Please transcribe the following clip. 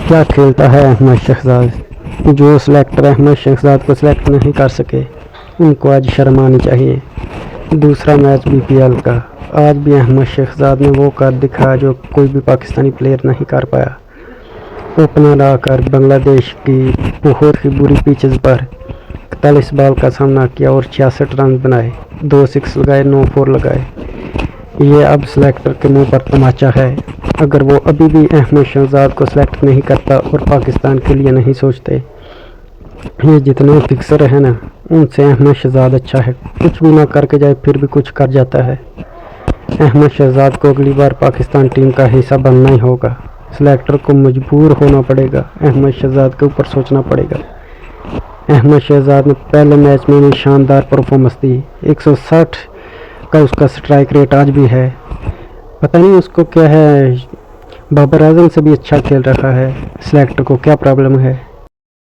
کیا کھیلتا ہے احمد شہزاد، جو سلیکٹر احمد شہزاد کو سلیکٹ نہیں کر سکے ان کو آج شرم آنی چاہیے۔ دوسرا میچ BPL کا، آج بھی احمد شہزاد نے وہ کر دکھایا جو کوئی بھی پاکستانی پلیئر نہیں کر پایا۔ اوپنر آ کر بنگلہ دیش کی بہت ہی بری پیچز پر 41 بال کا سامنا کیا اور 66 رن بنائے، 2 6 لگائے، 9 4 لگائے۔ یہ اب سلیکٹر کے منہ پر تماچا ہے۔ اگر وہ ابھی بھی احمد شہزاد کو سلیکٹ نہیں کرتا اور پاکستان کے لیے نہیں سوچتے، یہ جتنے فکسر ہیں نا ان سے احمد شہزاد اچھا ہے، کچھ بھی نہ کر کے جائے پھر بھی کچھ کر جاتا ہے۔ احمد شہزاد کو اگلی بار پاکستان ٹیم کا حصہ بننا ہی ہوگا۔ سلیکٹر کو مجبور ہونا پڑے گا، احمد شہزاد کے اوپر سوچنا پڑے گا۔ احمد شہزاد نے پہلے میچ میں بھی شاندار پرفارمنس دی، 160 کا اس کا سٹرائک ریٹ آج بھی ہے، پتہ نہیں اس کو کیا ہے، بابر اعظم سے بھی اچھا کھیل رہا ہے۔ سلیکٹر کو کیا پرابلم ہے؟